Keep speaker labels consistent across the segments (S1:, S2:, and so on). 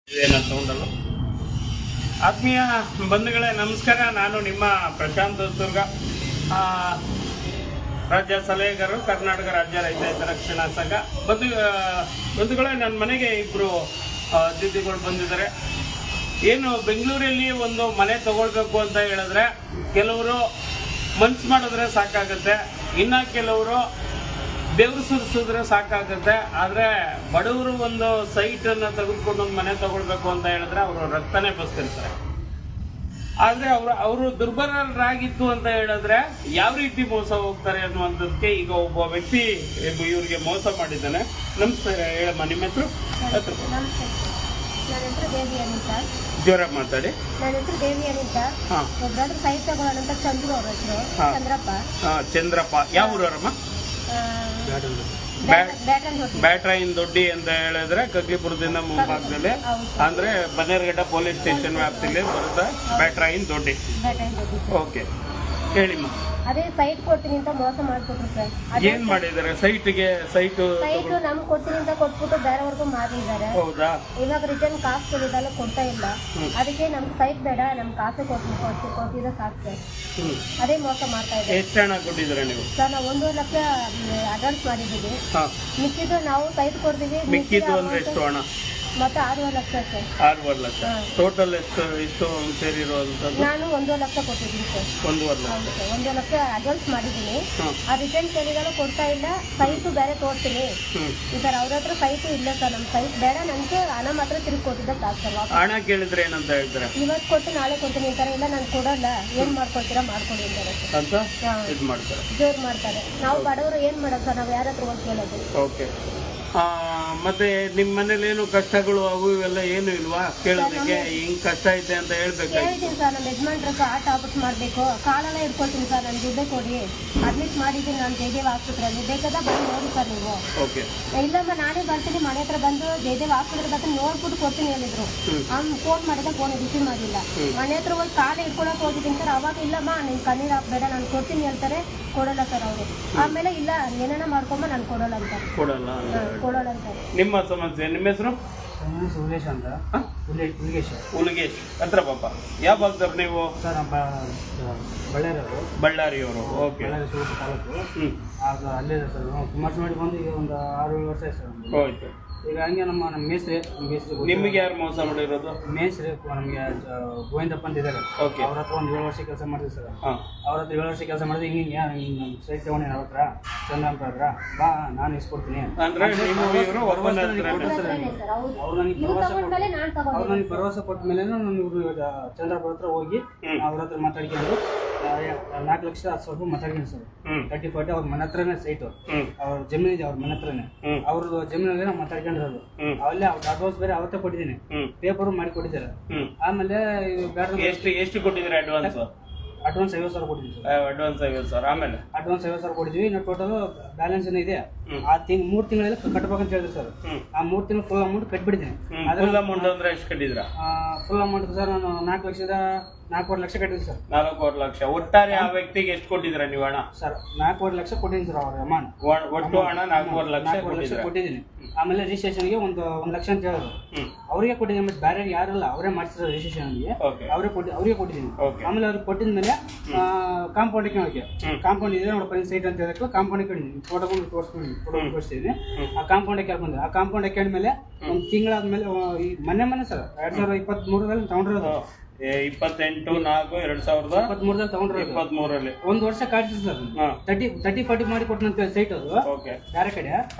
S1: ಸೌಂಡಲ್ಲ. ಆತ್ಮೀಯ ಬಂಧುಗಳೇ ನಮಸ್ಕಾರ. ನಾನು ನಿಮ್ಮ ಪ್ರಶಾಂತ್ ದುರ್ಗ, ರಾಜ್ಯ ಸಲಹೆಗಾರರು, ಕರ್ನಾಟಕ ರಾಜ್ಯ ರೈತ ಹಿತರಕ್ಷಣಾ ಸಂಘ. ಬಂಧುಗಳೇ, ನನ್ನ ಮನೆಗೆ ಇಬ್ಬರು ಅತಿಥಿಗಳು ಬಂದಿದ್ದಾರೆ. ಏನು ಬೆಂಗಳೂರಲ್ಲಿ ಒಂದು ಮನೆ ತಗೊಳ್ಬೇಕು ಅಂತ ಹೇಳಿದ್ರೆ ಕೆಲವರು ಮನ್ಸು ಮಾಡಿದ್ರೆ ಸಾಕಾಗುತ್ತೆ, ಇನ್ನು ಕೆಲವರು ಬೆವರು ಸುರಿಸಿದ್ರೆ ಸಾಕಾಗುತ್ತೆ. ಆದರೆ ಬಡವರು ಒಂದು ಸೈಟನ್ನು ತೆಗೆದುಕೊಂಡು ಒಂದು ಮನೆ ತಗೊಳ್ಬೇಕು ಅಂತ ಹೇಳಿದ್ರೆ ಅವರು ರಕ್ತನೇ ಬಸ್ತಿರ್ತಾರೆ. ಆದರೆ ಅವರು ದುರ್ಬಲರಾಗಿತ್ತು ಅಂತ ಹೇಳಿದ್ರೆ ಯಾವ ರೀತಿ ಮೋಸ ಹೋಗ್ತಾರೆ ಅನ್ನುವಂಥದ್ದಕ್ಕೆ ಈಗ ಒಬ್ಬ ವ್ಯಕ್ತಿ ಇವ್ರಿಗೆ ಮೋಸ ಮಾಡಿದ್ದಾನೆ. ನಮಸ್ಕಾರ, ಹೇಳಮ್ಮ ನಿಮ್ಮ ಹೆಸರು? ಜೋರ ಮಾತಾಡಿ.
S2: ನನ್ನ ಹೆಸರು ದೇವಿ ಅಂತ. ಒಬ್ಬರಾದ್ರೂ ಸೈಟ್ ತಗೊಳ್ಳೋಣ ಅಂತ ಚಂದ್ರು ಅವ್ರ ಹೆಸರು. ಚಂದ್ರಪ್ಪ.
S1: ಚಂದ್ರಪ್ಪ. ಯಾವ ಊರಮ್ಮ? ಬ್ಯಾಟ್ರಾಯಿನ್ ದೊಡ್ಡಿ ಅಂತ ಹೇಳಿದ್ರೆ ಕಗ್ಲಿಪುರದಿಂದ ಮುಂಭಾಗದಲ್ಲಿ, ಅಂದ್ರೆ ಬನ್ನೇರಘಟ್ಟ ಪೊಲೀಸ್ ಸ್ಟೇಷನ್ ವ್ಯಾಪ್ತಿಯಲ್ಲಿ ಬರುತ್ತೆ ಬ್ಯಾಟ್ರಾಯಿನ್ ದೊಡ್ಡಿ. ಓಕೆ, ಹೇಳಿಮ್ಮ.
S2: ಅದೇ ಸೈಟ್ ಕೊಡ್ತೀನಿ ಅಂತ ಮೋಸ ಮಾಡ್ಕೊಟ್ರು ಸರ್.
S1: ಏನ್ ಮಾಡಿದ್ದಾರೆ? ಸೈಟ್
S2: ನಮ್ಗೆ ಕೊಡ್ತೀನಿ ಅಂತ ಕೊಟ್ಬಿಟ್ಟು ಬೇರೆವರೆಗೂ ಮಾರಿದ್ದಾರೆ.
S1: ಹೌದಾ?
S2: ಇವಾಗ ರಿಟರ್ನ್ ಕಾಸು ಕೊಡಿದಲ್ಲ, ಕೊಡ್ತಾ ಇಲ್ಲ. ಅದಕ್ಕೆ ನಮ್ಗೆ ಸೈಟ್ ಬೇಡ, ನಮ್ ಕಾಸು ಕೊಟ್ಟಿದ್ರೆ ಸಾಕು ಸರ್. ಅದೇ ಮೋಸ ಮಾಡ್ತಾ ಇದ್ದಾರೆ.
S1: ಎಷ್ಟು ಹಣ ಕೊಟ್ಟಿದ್ರೆ ನೀವು?
S2: ಸರ್ ನಾವು 1.5 ಲಕ್ಷ ಅಡ್ವಾನ್ಸ್ ಮಾಡಿದ್ದೀವಿ. ಮಿಕ್ಕಿದ್ದು ನಾವು ಸೈಟ್ ಕೊಡ್ತೀವಿ.
S1: ಮಿಕ್ಕಿದ್ದು ಅಂದ್ರೆ ಎಷ್ಟು ಹಣ?
S2: ಮತ್ತೆ 6.5 ಲಕ್ಷ ಸರ್.
S1: 6.5 ಲಕ್ಷ ಟೋಟಲ್ ಎಷ್ಟು ಸೇರಿರುವಂತದ್ದು?
S2: ನಾನು 1.5 ಲಕ್ಷ ಕೊಟ್ಟಿದ್ದೀನಿ ಸರ್. 1.5 ಲಕ್ಷ ಅಡ್ವಾನ್ಸ್ ಮಾಡಿದ್ದೀನಿ. ಆ ರಿಟರ್ನ್ ಕೇಳಿದಾನು ಕೊಡ್ತಾ ಇಲ್ಲ. ಸೈಟು ಬೇರೆ ತೋರ್ತೀನಿ ಈ ತರ. ಅವ್ರ ಹತ್ರ ಸೈಟು ಇಲ್ಲ ಸರ್. ನಮ್ ಸೈಟ್ ಬೇಡ, ನನ್ಗೆ ಹಣ ಮಾತ್ರ ತಿರುಗಿ ಕೊಟ್ಟಿದ್ದ ಸಾಕು ಸರ್.
S1: ಹಣ ಕೇಳಿದ್ರೆ ಏನಂತ ಹೇಳ್ತಾರೆ?
S2: ಇವತ್ತು ಕೊಟ್ಟು ನಾಳೆ ಕೊಡ್ತೀನಿ ಅಂತಾರೆ. ಇಲ್ಲ ನಾನು ಕೊಡಲ್ಲ, ಏನ್ ಮಾಡ್ಕೊಳ್ತೀರಾ ಮಾಡ್ಕೊಡಿ ಅಂತಾರೆ
S1: ಅಂತ ಇದು ಮಾಡ್ತಾರೆ,
S2: ಜೋರ್ ಮಾಡ್ತಾರೆ. ನಾವು ಬಡವರು ಏನ್ ಮಾಡೋದು ಸರ್? ನಾವು ಯಾರ ಹತ್ರ ಹೋಗಿ ಕೇಳೋದು?
S1: ಓಕೆ. ಮತ್ತೆ ನಿಮ್ಮ ಮನೇಲಿ ಏನು ಕಷ್ಟಗಳು ಅವು ಇವೆಲ್ಲ ಏನು ಇಲ್ವಾ ಕೇಳೋದಕ್ಕೆ? ಹಿಂಗ್ ಕಷ್ಟ ಐತೆ ಅಂತ ಹೇಳ್ಬೇಕು.
S2: ಹೇಳ್ತೀನಿ ಸರ್. ನಮ್ಮ ಯಜಮಾನ್ರ ಹಾರ್ಟ್ ಆಪರೇಟ್ ಮಾಡ್ಬೇಕು, ಕಾಲೆಲ್ಲ ಇಟ್ಕೊಳ್ತೀನಿ ಸರ್. ನಾನು ದುಡ್ಡೇ ಕೊಡಿ. ಅಡ್ಮಿಟ್ ಮಾಡಿದ್ದೀನಿ ನಾನು ಜಯದೇವ್ ಆಸ್ಪತ್ರೆಯಲ್ಲಿ. ಬೇಕಾದ ಬಂದು ನೋಡಿ ಸರ್ ನೀವು.
S1: ಓಕೆ.
S2: ಇಲ್ಲಮ್ಮ ನಾನೇ ಬರ್ತೀನಿ ಮನೆ ಹತ್ರ ಬಂದು ಜಯದೇವ್ ಆಸ್ಪತ್ರೆ ಹತ್ರ ನೋಡ್ಬಿಟ್ಟು ಕೊಡ್ತೀನಿ ಹೇಳಿದ್ರು. ಅವ್ನು ಫೋನ್ ಮಾಡಿದ, ಫೋನ್ ರಿಸೀವ್ ಮಾಡಿಲ್ಲ. ಮನೆ ಹತ್ರ ಹೋಗಿ ಕಾಲೇ ಇಟ್ಕೊಳಕ್ ಹೋಗಿದ್ದೀನಿ ಸರ್. ಅವಾಗ ಇಲ್ಲಮ್ಮ ನಿನ್ ಕಣ್ಣೀರ್ ಹಾಕ್ಬೇಡ, ನಾನು ಕೊಡ್ತೀನಿ ಹೇಳ್ತಾರೆ. ಕೊಡಲ್ಲ ಸರ್ ಅವರು. ಆಮೇಲೆ ಇಲ್ಲ ಏನೇನ ಮಾಡ್ಕೊಂಬ ನಾನು ಕೊಡಲ್ಲ ಅಂತ. ಕೊಡಲ್ಲ ಅಂತ.
S1: ನಿಮ್ಮ ಸಮಸ್ಯೆ? ನಿಮ್ಮ ಹೆಸರು?
S3: ಉಲ್ಗೇಶ್ ಅಂತ.
S1: ಉಲ್ಗೇಶ್ ಹತ್ರ ಪಾಪ. ಯಾವ ಭಾಗದವ್ರು ನೀವು?
S3: ಸರ್
S1: ಬಳ್ಳಾರಿಯವರು. ಓಕೆ.
S3: ತಾಲೂಕು. ಆಗ ಅಲ್ಲೇ ಸರ್ ಕುಮಾರ್ಸ್ ಮಾಡಿ ಬಂದು ಈಗ ಒಂದು 6-7 ವರ್ಷ ಆಯ್ತು ಸರ್.
S1: ಹೋಯ್ತು.
S3: ಈಗ ಹಂಗೆ ನಮ್ಮ ಮೇಸ್ತ್ರಿ
S1: ನಿಮಗೆ ಯಾರು ಮೋಸ ಮಾಡಿರೋದು?
S3: ಮೇಸ್ತ್ರಿ ನಮಗೆ ಗೋವಿಂದಪ್ಪ ಅಂತ ಇದ್ದಾರೆ.
S1: ಓಕೆ.
S3: ಅವ್ರ ಹತ್ರ ಒಂದು 7 ವರ್ಷ ಕೆಲಸ ಮಾಡಿದ್ವಿ ಸರ್. ಅವ್ರ ಹತ್ರ 7 ವರ್ಷ ಕೆಲಸ ಮಾಡಿದ್ರೆ ಹಿಂಗೆ ನಮ್ಮ ಸೈಟ್ ತಗೊಂಡು ಅವ್ರ ಹತ್ರ ಚಂದ್ರಪ್ಪ ಹತ್ರ ಬಾ ನಾನು ಇಸ್ಕೊಡ್ತೀನಿ
S1: ಅಂದ್ರೆ
S3: ಅವ್ರು ನನಗೆ ಭರವಸೆ ಕೊಟ್ಟ ಮೇಲೆ ನಾನು ಇವರು ಚಂದ್ರಪ್ಪ ಹತ್ರ ಹೋಗಿ ಅವ್ರ ಹತ್ರ ಮಾತಾಡ್ಕೊಂಡು 4,10,000 ಮಾತಾಡ್ಕೊಂಡು ಸರ್. 30-40 ಅವ್ರ ಮನೆ ಹತ್ರನೇ ಸೈಟು. ಅವ್ರ ಜಮೀನ್ ಇದೆ, ಅವ್ರ ಮನೆ ಹತ್ರನೇ. ಅವ್ರದ್ದು ಜಮೀನಲ್ಲಿ ನಾವು ಮಾತಾಡ್ಕೊಂಡಿರೋದು. ಅಲ್ಲೇ ಅಡ್ವಾನ್ಸ್ ಬೇರೆ ಅವತ್ತೇ ಕೊಟ್ಟಿದ್ದೀನಿ, ಪೇಪರ್ ಮಾಡಿ ಕೊಟ್ಟಿದ್ದಾರೆ. ಆಮೇಲೆ
S1: ಎಷ್ಟು ಕೊಟ್ಟಿದ್ದೀರಾ ಅಡ್ವಾನ್ಸ್?
S3: ಅಡ್ವಾನ್ಸ್ 50,000 ಕೊಟ್ಟಿದ್ದೀವಿ ಸರ್.
S1: ಅಡ್ವಾನ್ಸ್ 50,000. ಆಮೇಲೆ
S3: ಅಡ್ವಾನ್ಸ್ 50,000 ಕೊಟ್ಟಿದ್ವಿ. ಇನ್ನು ಟೋಟಲ್ ಬ್ಯಾಲೆನ್ಸ್ ಏನೋ ಇದೆ. ಆ 3 ತಿಂಗಳಲ್ಲಿ ಕಟ್ಟಬೇಕಂತ ಹೇಳಿದ್ರು ಸರ್. ಆ 3 ತಿಂಗಳು ಫುಲ್ ಅಮೌಂಟ್ ಕಟ್ಬಿಟ್ಟಿದ್ದೀನಿ.
S1: ಫುಲ್ ಅಮೌಂಟ್ ಅಂದ್ರೆ ಎಷ್ಟು ಕಟ್ಟಿದ್ರಾ?
S3: ಫುಲ್ ಅಮೌಂಟ್ ಸರ್ ನಾನು 4,04,00,000 ಲಕ್ಷ ಕಟ್ಟಿದ್ವಿ ಸರ್.
S1: 4,04,00,000 ಲಕ್ಷ. ಒಟ್ಟಾರೆ ಆ ವ್ಯಕ್ತಿಗೆ ಎಷ್ಟು ಕೊಟ್ಟಿದ್ದೀರಾ ನೀವು ಹಣ?
S3: ಸರ್ 4,04,00,000 ಲಕ್ಷ ಕೊಟ್ಟಿದ್ದೀನಿ ಸರ್. ಅವ್ರ ಅಮೌಂಟ್
S1: ಒಟ್ಟು ಹಣ 4,04,00,000
S3: ಲಕ್ಷ ಕೊಟ್ಟಿದ್ದೀನಿ. ಆಮೇಲೆ ರಿಜಿಸ್ಟ್ರೇಷನ್ಗೆ ಒಂದು 1 ಲಕ್ಷ ಅಂತ ಹೇಳಿದ್ರು. ಅವರಿಗೆ ಕೊಟ್ಟಿದ್ದೀನಿ. ಮತ್ತೆ ಬೇರೆ ಯಾರಲ್ಲ, ಅವರೇ ಮಾಡಿಸಿರೋ ರಿಜಿಸ್ಟ್ರೇಷನ್ಗೆ ಅವರಿಗೆ ಕೊಟ್ಟಿದ್ದೀನಿ. ಆಮೇಲೆ ಅವ್ರಿಗೆ ಕೊಟ್ಟಿದ ಮೇಲೆ ಕಾಂಪೌಂಡ್ ಕಾಂಪೌಂಡ್ ಇದೆ ನೋಡಪ್ಪ ಸೈಟ್ ಅಂತ ಹೇಳಕ್ಕೆ ಕಾಂಪೌಂಡ್ ಹಾಕೊಂಡಿದ್ದೀನಿ. ಫೋಟೋ ತೋರಿಸ್ತೀನಿ. ಆ ಕಾಂಪೌಂಡ್ ಹಾಕೊಂಡ್ಬಂದೆ. ಆ ಕಾಂಪೌಂಡ್ ಹಾಕೊಂಡ್ಮೇಲೆ ಒಂದು ತಿಂಗಳಾದ್ಮೇಲೆ ಈ ಮೊನ್ನೆ ಸರ್ 2023ರಲ್ಲಿ ತಗೊಂಡಿರೋದು.
S1: 28/4/2023
S3: ತಗೊಂಡ್ರೆ 1 ವರ್ಷ ಕಾಡ್ತೀವಿ ಸರ್. 30-40 ಮಾಡಿ ಕೊಟ್ಟನಂತ ಸೈಟ್ ಅದು ಬೇರೆ ಕಡೆ.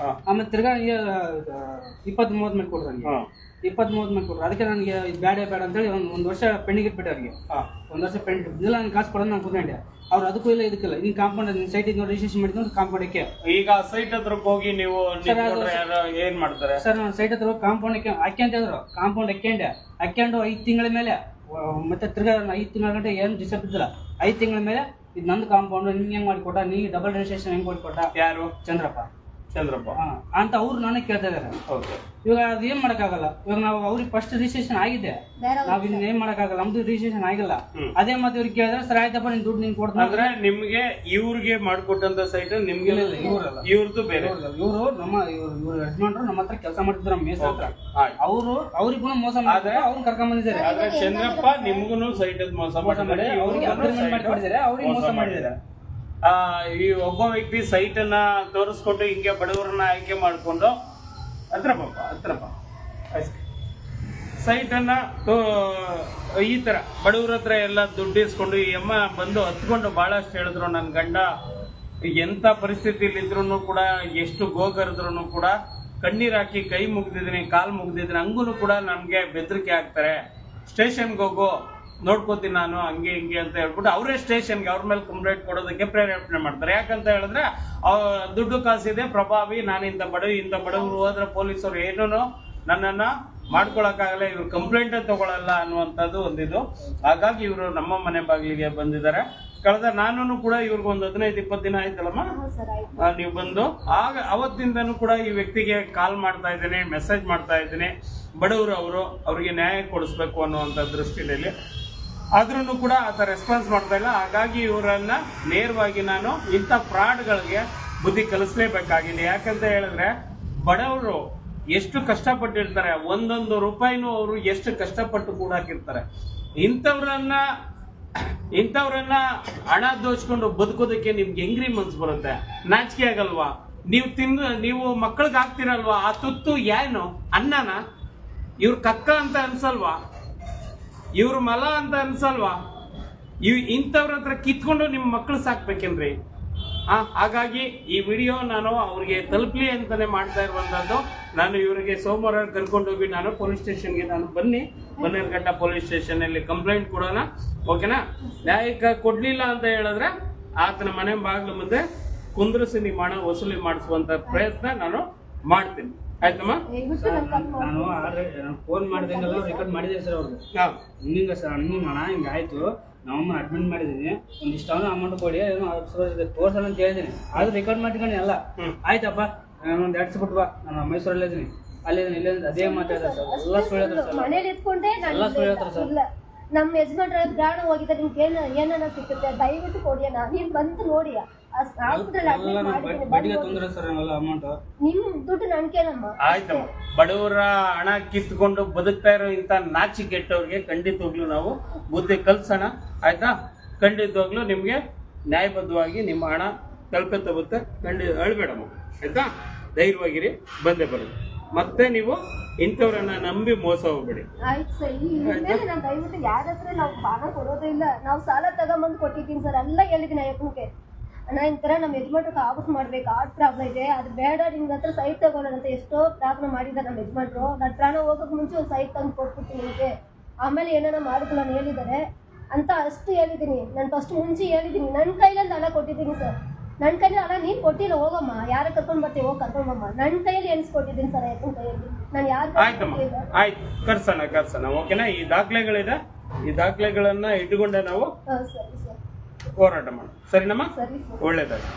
S3: ಆಮೇಲೆ ತಿರ್ಗಾ 20-30 ಮಾಡಿ ಕೊಡ್ರು. 20-30 ಮಾಡಿ ಕೊಡ್ರು. ಅದಕ್ಕೆ ನನಗೆ ಇದು ಬೇಡ ಅಂತೇಳಿ 1 ವರ್ಷ ಪೆಂಡಿಂಗ್ ಇಟ್ಬಿಟ್ಟೆ ಅವ್ರಿಗೆ. 1 ವರ್ಷ ಪೆಂಡಿಂಗ್ ಇಲ್ಲ, ನನಗೆ ಕಾಸು ಕೊಡೋದು ನಾನು ಕೂತ್ಕೊಂಡೆ. ಅವ್ರು ಅದಕ್ಕೂ ಇಲ್ಲ ಇದಕ್ಕಿಲ್ಲ. ನಿನ್ ಕಾಂಪೌಂಡ್ ನಿನ್ ಸೈಟ್ ನೋಡಿ ರಿಜಿಸ್ಟ್ರೇಷನ್ ಮಾಡಿದ್ರು ಕಾಂಪೌಂಡಕ್ಕೆ.
S1: ಈಗ ಸೈಟ್ ಹತ್ರಕ್ಕೆ ಹೋಗಿ ನೀವು ಏನ್ ಮಾಡ್ತಾರೆ
S3: ಸರ್? ನಾನು ಸೈಟ್ ಹತ್ರ ಹೋಗಿ ಕಾಂಪೌಂಡ್ ಹಾಕ್ಯಂತ ಹೇಳಿದ್ರು. ಕಾಂಪೌಂಡ್ ಹಾಕ್ಕೊಂಡು 5 ತಿಂಗಳ ಮೇಲೆ ಮತ್ತೆ ತಿರ್ಗಾ 5 ತಿಂಗಳ ಗಂಟೆ ಏನು ಡಿಸ್ಟರ್ಬ್ ಇದ್ದಿಲ್ಲ. 5 ತಿಂಗಳ ಮೇಲೆ ಇದು ನಂದು ಕಾಂಪೌಂಡ್ ನಿಂಗೆ ಹೆಂಗ್ ಮಾಡಿಕೊಟ್ಟ, ನೀ ಡಬಲ್ ರಿಜಿಸ್ಟ್ರೇಷನ್ ಹೆಂಗ್ ಮಾಡಿಕೊಟ್ಟ?
S1: ಯಾರು?
S3: ಚಂದ್ರಪ್ಪ.
S1: ಚಂದ್ರಪ್ಪ
S3: ಅಂತ ಅವ್ರು ನನಗೆ ಕೇಳ್ತಾ ಇದಾರೆ.
S1: ಓಕೆ.
S3: ಇವಾಗ ಅದು ಏನ್ ಮಾಡಕ್ಕಾಗಲ್ಲ. ಇವಾಗ ನಾವು ಅವ್ರಿಗೆ ಫಸ್ಟ್ ರಿಜಿಸ್ಟ್ರೇಷನ್ ಆಗಿದೆ, ನಾವ್ ಇದನ್ನ ಏನ್ ಮಾಡಕ್ಕಾಗಲ್ಲ, ನಮ್ದು ರಿಜಿಸ್ಟ್ರೇಷನ್ ಆಗಿಲ್ಲ. ಅದೇ ಮತ್ತೆ ಇವ್ರಿಗೆ ಕೇಳಿದ್ರೆ ಸರ್ ಆಯ್ತಪ್ಪ ನಿನ್ ದುಡ್ಡು ನೀನ್ ಕೊಡ್ತೀನಿ
S1: ಅಂದ್ರೆ ನಿಮ್ಗೆ ಇವ್ರಿಗೆ ಮಾಡ್ಕೊಟ್ಟಂತ ಸೈಟ್ ನಿಮ್ಗೆ ಇವ್ರದ್ದು ಬೇರೆ.
S3: ಇವರು ನಮ್ಮ ಇವ್ರ ಯಜಮಾನ್ರು ನಮ್ಮ ಹತ್ರ ಕೆಲಸ ಮಾಡ್ತಿದ್ರು, ನಮ್ಮ ಮೇಸ್ ಹತ್ರ. ಅವ್ರಿಗೂ ಮೋಸ ಮಾಡಿದ್ರೆ ಅವ್ರನ್ನ ಕರ್ಕೊಂಡ್ ಬಂದಿದ್ದಾರೆ.
S1: ಆದ್ರೆ ಚಂದ್ರಪ್ಪ ನಿಮ್ಗೂ ಸೈಟ್ ಮೋಸ ಮಾಡಿ
S3: ಅವ್ರಿಗೆ ಅಗ್ರಿಮೆಂಟ್ ಮಾಡಿಕೊಟ್ಟಿದ್ದಾರೆ, ಅವ್ರಿಗೆ ಮೋಸ ಮಾಡಿದ್ದಾರೆ.
S1: ಈ ಒಬ್ಬ ವ್ಯಕ್ತಿ ಸೈಟ್ ಅನ್ನ ತೋರಿಸ್ಕೊಂಡು ಹಿಂಗೆ ಬಡವರನ್ನ ಆಯ್ಕೆ ಮಾಡ್ಕೊಂಡು ಹತ್ರಪ್ಪ ಸೈಟ್ ಅನ್ನ ಈ ತರ ಬಡವ್ರ ಹತ್ರ ಎಲ್ಲ ದುಡ್ಡು ಇಸ್ಕೊಂಡು ಈ ಅಮ್ಮ ಬಂದು ಹತ್ಕೊಂಡು ಬಹಳಷ್ಟು ಹೇಳಿದ್ರು. ನನ್ನ ಗಂಡ ಎಂತ ಪರಿಸ್ಥಿತಿಲಿ ಇದ್ರು ಕೂಡ, ಎಷ್ಟು ಗೋಗರಿದ್ರು ಕೂಡ ಕಣ್ಣೀರ್ ಹಾಕಿ ಕೈ ಮುಗ್ದಿದ್ದೀನಿ, ಕಾಲು ಮುಗ್ದಿದ್ದೀನಿ, ಹಂಗೂ ಕೂಡ ನಮ್ಗೆ ಬೆದರಿಕೆ ಹಾಕ್ತಾರೆ. ಸ್ಟೇಷನ್ಗೆ ಹೋಗೋ ನೋಡ್ಕೋತೀನಿ ನಾನು, ಹಂಗೆ ಹಿಂಗೆ ಅಂತ ಹೇಳ್ಬಿಟ್ಟು ಅವರೇ ಸ್ಟೇಷನ್ಗೆ ಅವ್ರ ಮೇಲೆ ಕಂಪ್ಲೇಂಟ್ ಕೊಡೋದಕ್ಕೆ ಪ್ರೇರೇಪಣೆ ಮಾಡ್ತಾರೆ. ಯಾಕಂತ ಹೇಳಿದ್ರೆ ದುಡ್ಡು ಕಾಸಿದೆ, ಪ್ರಭಾವಿ, ನಾನು ಇಂಥ ಬಡವರು ಹೋದ್ರೆ ಪೊಲೀಸರು ಏನೂ ನನ್ನನ್ನ ಮಾಡ್ಕೊಳಕ್ಕಾಗಲ್ಲ, ಇವ್ರು ಕಂಪ್ಲೇಂಟ್ ತಗೊಳಲ್ಲ ಅನ್ನುವಂಥದ್ದು ಒಂದಿದು. ಹಾಗಾಗಿ ಇವರು ನಮ್ಮ ಮನೆ ಬಾಗಿಲಿಗೆ ಬಂದಿದ್ದಾರೆ. ಕಳೆದ ನಾನು ಕೂಡ ಇವ್ರಿಗೆ ಒಂದು 15-20 ದಿನ ಆಯ್ತಲ್ಲಮ್ಮ ನೀವು ಬಂದು, ಆಗ ಅವತ್ತಿಂದನೂ ಕೂಡ ಈ ವ್ಯಕ್ತಿಗೆ ಕಾಲ್ ಮಾಡ್ತಾ ಇದ್ದೇನೆ, ಮೆಸೇಜ್ ಮಾಡ್ತಾ ಇದ್ದೇನೆ. ಬಡವರು ಅವ್ರಿಗೆ ನ್ಯಾಯ ಕೊಡಿಸ್ಬೇಕು ಅನ್ನುವಂಥ ದೃಷ್ಟಿನಲ್ಲಿ, ಆದ್ರೂ ಕೂಡ ಆತ ರೆಸ್ಪಾನ್ಸ್ ಮಾಡ್ತಾ ಇಲ್ಲ. ಹಾಗಾಗಿ ಇವರನ್ನ ನೇರವಾಗಿ ನಾನು ಇಂಥ ಫ್ರಾಡ್ಗಳಿಗೆ ಬುದ್ಧಿ ಕಲಿಸ್ಲೇಬೇಕಾಗಿದೆ. ಯಾಕಂತ ಹೇಳಿದ್ರೆ ಬಡವರು ಎಷ್ಟು ಕಷ್ಟಪಟ್ಟಿರ್ತಾರೆ, ಒಂದೊಂದು ರೂಪಾಯಿನೂ ಅವರು ಎಷ್ಟು ಕಷ್ಟಪಟ್ಟು ಕೂಡ ಹಾಕಿರ್ತಾರೆ. ಇಂಥವ್ರನ್ನ ಹಣ ದೋಚ್ಕೊಂಡು ಬದುಕೋದಕ್ಕೆ ನಿಮ್ಗೆ ಹೆಂಗ್ರಿ ಮನ್ಸು ಬರುತ್ತೆ? ನಾಚಿಕೆ ಆಗಲ್ವಾ? ನೀವು ಮಕ್ಕಳಿಗೆ ಹಾಕ್ತಿರಲ್ವಾ ಆ ತುತ್ತು? ಏನು ಅನ್ನನ ಇವ್ರ ಕಕ್ಕ ಅಂತ ಅನ್ಸಲ್ವಾ? ಇವ್ರ ಮಲ ಅಂತ ಅನ್ಸಲ್ವಾ? ಇಂಥವ್ರ ಹತ್ರ ಕಿತ್ಕೊಂಡು ನಿಮ್ಮ ಮಕ್ಕಳು ಸಾಕ್ಬೇಕೇನ್ರಿ? ಹಾಗಾಗಿ ಈ ವಿಡಿಯೋ ನಾನು ಅವ್ರಿಗೆ ತಲುಪಲಿ ಅಂತಾನೆ ಮಾಡ್ತಾ ಇರುವಂತದ್ದು. ನಾನು ಇವರಿಗೆ ಸೋಮವಾರ ಕರ್ಕೊಂಡು ಹೋಗಿ ನಾನು ಪೊಲೀಸ್ ಸ್ಟೇಷನ್ಗೆ ಬನ್ನೇರುಘಟ್ಟ ಪೊಲೀಸ್ ಸ್ಟೇಷನ್ ಅಲ್ಲಿ ಕಂಪ್ಲೇಂಟ್ ಕೊಡೋಣ. ಓಕೆನಾ? ನ್ಯಾಯಕ್ಕೆ ಕೊಡ್ಲಿಲ್ಲ ಅಂತ ಹೇಳಿದ್ರೆ ಆತನ ಮನೆ ಬಾಗಿಲು ಮುಂದೆ ಕುಂದ್ರಿಸಿ ನಿಮ್ಮ ಹಣ ವಸೂಲಿ ಮಾಡಿಸುವಂತ ಪ್ರಯತ್ನ ನಾನು ಮಾಡ್ತೀನಿ. ಆಯ್ತಮ್ಮ?
S3: ನಾನು ಫೋನ್ ಮಾಡಿದಂಗೆಲ್ಲ ರೆಕಾರ್ಡ್ ಮಾಡಿದ್ದೀನಿ ಸರ್ ಅವ್ರಿಗೆ. ಹಿಂಗ ಸರ್ ಹಂಗಿಂಗ್ ಹಣ ಹಿಂಗಾಯ್ತು, ನಮ್ಮನ್ನ ಅಡ್ಮಿಟ್ ಮಾಡಿದ್ದೀನಿ, ಒಂದಿಷ್ಟು ಅಮೌಂಟ್ ಕೊಡಿ ತೋರ್ಸೋಣ ಅಂತ ಹೇಳಿದ್ದೀನಿ. ಆದ್ರೂ ರೆಕಾರ್ಡ್ ಮಾಡ್ಕೊಂಡು ಎಲ್ಲ ಆಯ್ತಪ್ಪ, ಒಂದು 2 ದಿವಸ ಬಿಟ್ಟು ಬಾ, ನಾನು ಮೈಸೂರಲ್ಲಿ ಇದ್ದೀನಿ, ಇಲ್ಲೇ ಅದೇ ಮಾತಾಡ್ತಾರೆ ಸರ್. ಎಲ್ಲ ಸುಳ್ಳು ಹೇಳ್ತಾರೆ ಸರ್, ಎಲ್ಲ ಸುಳ್ಳು ಹೇಳ್ತಾರೆ ಸರ್.
S2: ನಮ್ಮ ಯಜಮಾನ್ರ ಪ್ರಾಣ ಹೋಗಿದ್ದಾರೆ, ನಿಮ್ಗೆ ಏನಾನ ಸಿಗುತ್ತೆ ದಯವಿಟ್ಟು ಕೊಡಿ, ನೀನ್ ಬಂದು ನೋಡಿ.
S1: ಆಯ್ತಮ್ಮ, ಬಡವರ ಹಣ ಕಿತ್ಕೊಂಡು ಬದುಕ್ತಾ ಇರೋ ಇಂಥ ನಾಚಿಕೆಟ್ಟವ್ರಿಗೆ ಖಂಡಿತವಾಗ್ಲೂ ನಾವು ಬುದ್ಧಿ ಕಲ್ಸೋಣ. ಆಯ್ತಾ? ಖಂಡಿತವಾಗ್ಲೂ ನಿಮ್ಗೆ ನ್ಯಾಯಬದ್ಧವಾಗಿ ನಿಮ್ಮ ಹಣ ತಲುಪುತ್ತೆ. ಅಳ್ಬೇಡಮ್ಮ, ಆಯ್ತಾ? ಧೈರ್ಯವಾಗಿರಿ, ಬಂದೇ ಬರೋದು. ಮತ್ತೆ ನೀವು ಇಂಥವ್ರನ್ನ ನಂಬಿ ಮೋಸ ಹೋಗ್ಬೇಡಿ.
S2: ಆಯ್ತು ಸರ್, ದಯವಿಟ್ಟು ಯಾರ ಹತ್ರ ನಾವು ಹಣ ಕೊಡೋದೇ ಇಲ್ಲ. ನಾವು ಸಾಲ ತಗೊಂಬಂದು ಕೊಟ್ಟಿದ್ದೀನಿ ಸರ್, ಎಲ್ಲ ಹೇಳಿದ್ದೀನಿ ಅಯ್ಯಪ್ಪನಿಗೆ. ಅಣ್ಣ ಈ ಥರ ನಮ್ಮ ಯಜಮಾನ್ರಿಗೆ ಆಫೀಸ್ ಮಾಡ್ಬೇಕು, ಆರ್ಟ್ ಪ್ರಾಬ್ಲಮ್ ಇದೆ, ಅದು ಬೇಡ, ನಿಮ್ಗೆ ಹತ್ರ ಸೈಟ್ ತಗೊಳ್ಳೋಣ ಅಂತ ಎಷ್ಟೋ ಪ್ರಾಬ್ಲಮ್ ಮಾಡಿದ್ದಾರೆ ನಮ್ಮ ಯಜಮಾನ್ರು. ನನ್ನ ಪ್ರಾಣ ಹೋಗೋಕೆ ಮುಂಚೆ ಒಂದು ಸೈಟ್ ತಂದು ಕೊಟ್ಬಿಡ್ತೀನಿ ನಿಮಗೆ, ಆಮೇಲೆ ಏನಾರ ಮಾಡ್ಕೊಳ್ಳೋಣ ಹೇಳಿದ್ದಾರೆ ಅಂತ ಅಷ್ಟು ಹೇಳಿದ್ದೀನಿ. ನಾನು ಫಸ್ಟ್ ಮುಂಚೆ ಹೇಳಿದ್ದೀನಿ, ನನ್ನ ಕೈಲಂದು ಹಣ ಕೊಟ್ಟಿದ್ದೀನಿ ಸರ್. ನನ್ನ ಕೈಲಿ ಹಣ ನೀನು ಕೊಟ್ಟಿಲ್ಲ, ಹೋಗಮ್ಮ, ಯಾರ ಕರ್ಕೊಂಡು ಬರ್ತೀವಿ, ಹೋಗಿ ಕರ್ಕೊಂಬಮ್ಮ. ನನ್ನ ಕೈಯಲ್ಲಿ ಎಣಿಸ್ಕೊಟ್ಟಿದ್ದೀನಿ ಸರ್, ಅಯ್ಯಪ್ಪನ ಕೈಯಲ್ಲಿ. ನಾನು ಯಾರು
S1: ಆಯ್ತು, ಕರ್ಸೋಣ. ಓಕೆನಾ? ಈ ದಾಖಲೆಗಳಿದೆ, ಈ ದಾಖಲೆಗಳನ್ನ ಇಟ್ಟುಕೊಂಡೆ ನಾವು ಹೋರಾಟ ಮಾಡೋಣ. ಸರಿನಮ್ಮ? ಒಳ್ಳೇದಾಗಿ.